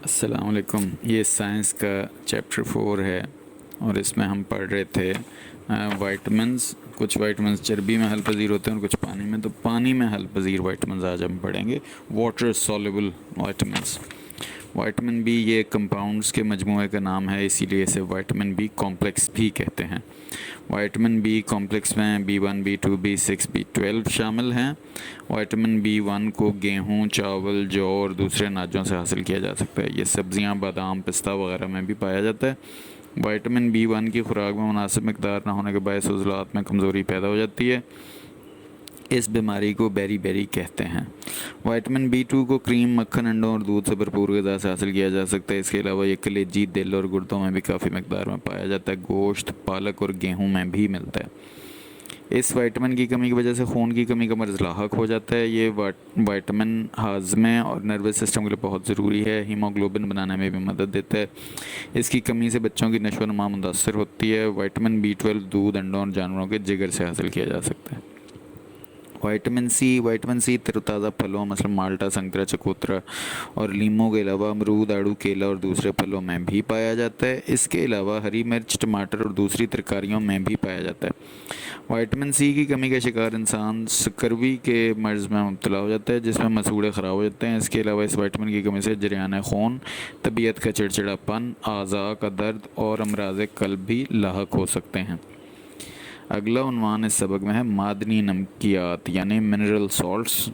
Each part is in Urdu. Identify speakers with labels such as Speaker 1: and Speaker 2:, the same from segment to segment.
Speaker 1: السلام علیکم. یہ سائنس کا چیپٹر 4 ہے اور اس میں ہم پڑھ رہے تھے وائٹمنز. کچھ وائٹمنز چربی میں حل پذیر ہوتے ہیں اور کچھ پانی میں. تو پانی میں حل پذیر وائٹمنز آج ہم پڑھیں گے. Water soluble vitamins. Vitamin B یہ کمپاؤنڈز کے مجموعے کا نام ہے, اسی لیے اسے وائٹمن بی کمپلیکس بھی کہتے ہیں. وائٹمن بی کمپلیکس میں B1 B2 B6 B12 شامل ہیں. وائٹمن B1 کو گیہوں, چاول, جو اور دوسرے اناجوں سے حاصل کیا جا سکتا ہے. یہ سبزیاں, بادام, پستہ وغیرہ میں بھی پایا جاتا ہے. وائٹمن B1 کی خوراک میں مناسب مقدار نہ ہونے کے باعث عضلات میں کمزوری پیدا ہو جاتی ہے. اس بیماری کو بیری بیری کہتے ہیں. وائٹمن B2 کو کریم, مکھن, انڈوں اور دودھ سے بھرپور غذا سے حاصل کیا جا سکتا ہے. اس کے علاوہ یہ کلیجی, دل اور گردوں میں بھی کافی مقدار میں پایا جاتا ہے. گوشت, پالک اور گیہوں میں بھی ملتا ہے. اس وائٹمن کی کمی کی وجہ سے خون کی کمی کا مرض لاحق ہو جاتا ہے. یہ وائٹمن ہاضمے اور نروس سسٹم کے لیے بہت ضروری ہے. ہیموگلوبن بنانے میں بھی مدد دیتا ہے. اس کی کمی سے بچوں کی نشو و نما متاثر ہوتی ہے. وائٹمن B12 دودھ, انڈوں اور جانوروں کے جگر سے حاصل کیا جا سکتا ہے. وائٹمن سی تر و تازہ پھلوں مثلا مالٹا, سنترا, چکوترا اور لیموں کے علاوہ امرود, آڑو, کیلا اور دوسرے پھلوں میں بھی پایا جاتا ہے. اس کے علاوہ ہری مرچ, ٹماٹر اور دوسری ترکاریوں میں بھی پایا جاتا ہے. وائٹمن سی کی کمی کا شکار انسان سکروی کے مرض میں مبتلا ہو جاتا ہے, جس میں مسوڑے خراب ہو جاتے ہیں. اس کے علاوہ اس وائٹمن کی کمی سے جریان خون, طبیعت کا چڑچڑاپن, اعضاء کا درد اور امراض قلب بھی لاحق ہو سکتے ہیں. اگلا عنوان اس سبق میں ہے معدنی نمکیات یعنی منرل سالٹس.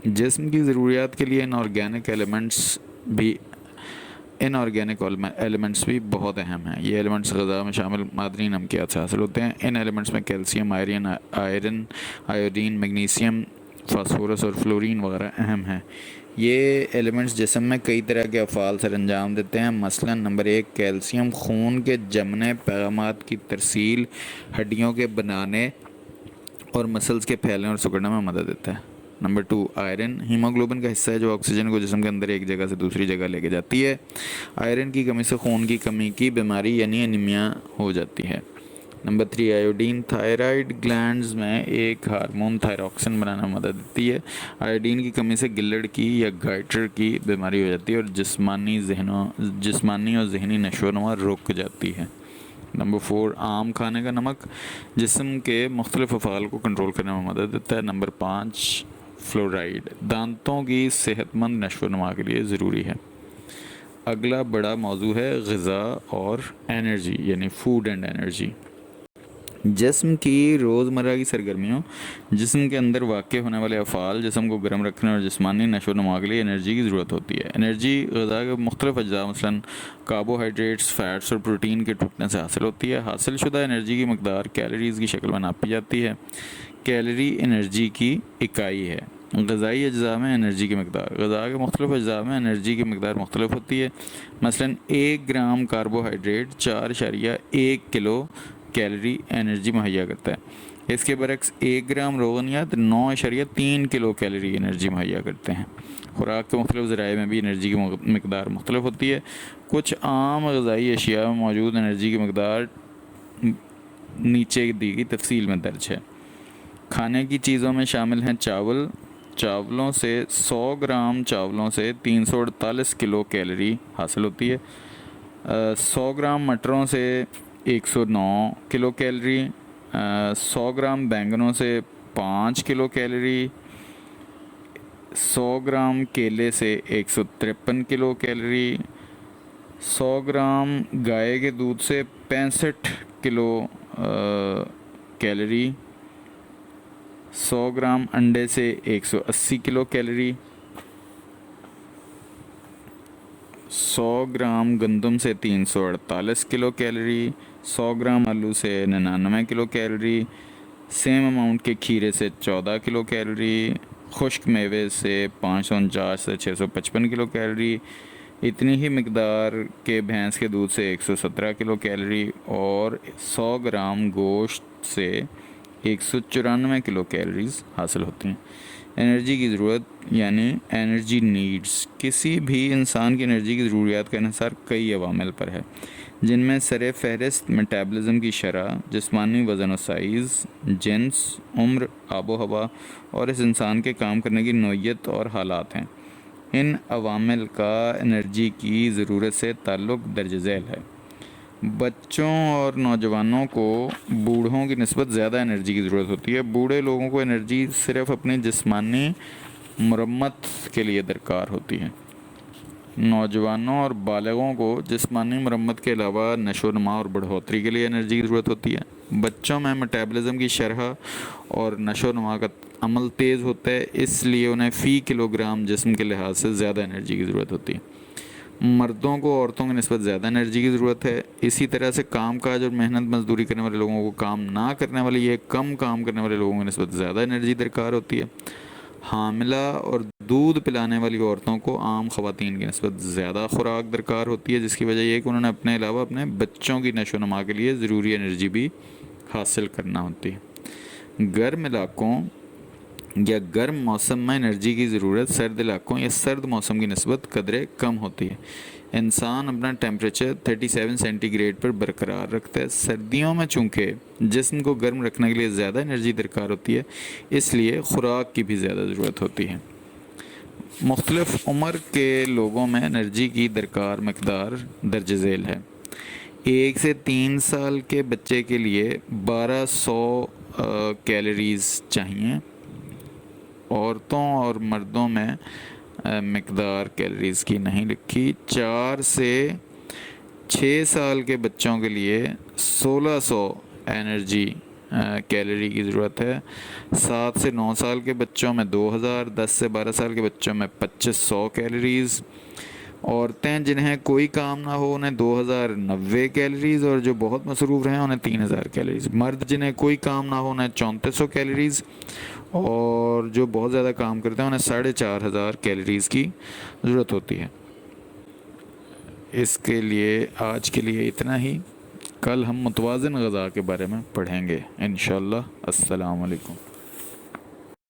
Speaker 1: جسم کی ضروریات کے لیے ان آرگینک ایلیمنٹس بھی بہت اہم ہیں. یہ ایلیمنٹس غذا میں شامل معدنی نمکیات سے حاصل ہوتے ہیں. ان ایلیمنٹس میں calcium, iron, iodine, magnesium, phosphorus اور فلورین وغیرہ اہم ہیں. یہ ایلیمنٹس جسم میں کئی طرح کے افعال سر انجام دیتے ہیں. مثلا نمبر 1, کیلشیم خون کے جمنے, پیغامات کی ترسیل, ہڈیوں کے بنانے اور مسلز کے پھیلنے اور سکڑنے میں مدد دیتا ہے. نمبر 2, آئرن ہیموگلوبن کا حصہ ہے جو آکسیجن کو جسم کے اندر ایک جگہ سے دوسری جگہ لے کے جاتی ہے. آئرن کی کمی سے خون کی کمی کی بیماری یعنی انیمیا ہو جاتی ہے. نمبر 3, آیوڈین تھائرائیڈ گلینڈز میں ایک ہارمون تھائراکسن بنانا میں مدد دیتی ہے. آیوڈین کی کمی سے گلڑ کی یا گائٹر کی بیماری ہو جاتی ہے اور جسمانی اور ذہنی نشو و نما رک جاتی ہے. نمبر 4, عام کھانے کا نمک جسم کے مختلف افعال کو کنٹرول کرنے میں مدد دیتا ہے. نمبر 5, فلورائیڈ دانتوں کی صحت مند نشو و نما کے لیے ضروری ہے. اگلا بڑا موضوع ہے غذا اور انرجی یعنی فوڈ اینڈ انرجی. جسم کی روزمرہ کی سرگرمیوں, جسم کے اندر واقع ہونے والے افعال, جسم کو گرم رکھنے اور جسمانی نشو و نما کے لیے انرجی کی ضرورت ہوتی ہے. انرجی غذا کے مختلف اجزاء مثلا کاربوہائیڈریٹس, فیٹس اور پروٹین کے ٹوٹنے سے حاصل ہوتی ہے. حاصل شدہ انرجی کی مقدار کیلوریز کی شکل میں ناپی جاتی ہے. کیلری انرجی کی اکائی ہے. غذائی اجزاء میں انرجی کی مقدار, غذا کے مختلف اجزاء میں انرجی کی مقدار مختلف ہوتی ہے. مثلا 1 گرام کاربوہائیڈریٹ 4.1 کلو کیلری انرجی مہیا کرتا ہے. اس کے برعکس 1 گرام روغنیات 9.3 کلو کیلری انرجی مہیا کرتے ہیں. خوراک کے مختلف ذرائع میں بھی انرجی کی مقدار مختلف ہوتی ہے. کچھ عام غذائی اشیاء میں موجود انرجی کی مقدار نیچے دی گئی تفصیل میں درج ہے. کھانے کی چیزوں میں شامل ہیں چاولوں سے 100 گرام چاولوں سے 348 کلو کیلری حاصل ہوتی ہے. 100 گرام مٹروں سے 109 کلو کیلری. 100 گرام بینگنوں سے 5 کلو کیلری. 100 گرام کیلے سے 153 کلو کیلری. 100 گرام گائے کے دودھ سے 65 کلو کیلری. 100 گرام انڈے سے 180 کلو کیلری. 100 گرام گندم سے 348 کلو کیلری. 100 گرام آلو سے 99 کلو کیلری. سیم اماؤنٹ کے کھیرے سے 14 کلو کیلری. خشک میوے سے 549 سے 655 کلو کیلری. اتنی ہی مقدار کے بھینس کے دودھ سے 117 کلو کیلری اور 100 گرام گوشت سے 194 کلو کیلریز حاصل ہوتی ہیں. انرجی کی ضرورت یعنی انرجی نیڈز. کسی بھی انسان کی انرجی کی ضروریات کا انحصار کئی عوامل پر ہے, جن میں سر فہرست میٹابلزم کی شرح, جسمانی وزن و سائز, جنس, عمر, آب و ہوا اور اس انسان کے کام کرنے کی نوعیت اور حالات ہیں. ان عوامل کا انرجی کی ضرورت سے تعلق درج ذیل ہے۔ بچوں اور نوجوانوں کو بوڑھوں کی نسبت زیادہ انرجی کی ضرورت ہوتی ہے۔ بوڑھے لوگوں کو انرجی صرف اپنی جسمانی مرمت کے لیے درکار ہوتی ہے۔ نوجوانوں اور بالغوں کو جسمانی مرمت کے علاوہ نشو و نما اور بڑھوتری کے لیے انرجی کی ضرورت ہوتی ہے۔ بچوں میں میٹابولزم کی شرح اور نشو و نما کا عمل تیز ہوتا ہے، اس لیے انہیں فی کلو گرام جسم کے لحاظ سے زیادہ انرجی کی ضرورت ہوتی ہے۔ مردوں کو عورتوں کی نسبت زیادہ انرجی کی ضرورت ہے۔ اسی طرح سے کام کاج اور محنت مزدوری کرنے والے لوگوں کو کام نہ کرنے والے یا کم کام کرنے والے لوگوں کی نسبت زیادہ انرجی درکار ہوتی ہے۔ حاملہ اور دودھ پلانے والی عورتوں کو عام خواتین کی نسبت زیادہ خوراک درکار ہوتی ہے، جس کی وجہ یہ ہے کہ انہوں نے اپنے علاوہ اپنے بچوں کی نشو و نما کے لیے ضروری انرجی بھی حاصل کرنا ہوتی ہے۔ گرم علاقوں یا گرم موسم میں انرجی کی ضرورت سرد علاقوں یا سرد موسم کی نسبت قدرے کم ہوتی ہے۔ انسان اپنا ٹیمپریچر 37 سینٹی گریڈ پر برقرار رکھتا ہے۔ سردیوں میں چونکہ جسم کو گرم رکھنے کے لیے زیادہ انرجی درکار ہوتی ہے، اس لیے خوراک کی بھی زیادہ ضرورت ہوتی ہے۔ مختلف عمر کے لوگوں میں انرجی کی درکار مقدار درج ذیل ہے۔ 1 سے 3 سال کے بچے کے لیے 1200 کیلوریز چاہیے۔ عورتوں اور مردوں میں مقدار کیلوریز کی نہیں لکھی۔ 4 سے 6 سال کے بچوں کے لیے 1600 انرجی کیلوری کی ضرورت ہے۔ 7 سے 9 سال کے بچوں میں 2000، 10 سے 12 سال کے بچوں میں 2500 کیلوریز۔ عورتیں جنہیں کوئی کام نہ ہو انہیں 2090 کیلوریز، اور جو بہت مصروف رہیں انہیں 3000 کیلوریز۔ مرد جنہیں کوئی کام نہ ہو انہیں 3400 کیلوریز، اور جو بہت زیادہ کام کرتے ہیں انہیں 4500 کیلوریز کی ضرورت ہوتی ہے۔ اس کے لیے آج کے لیے اتنا ہی۔ کل ہم متوازن غذا کے بارے میں پڑھیں گے انشاءاللہ۔ السلام علیکم۔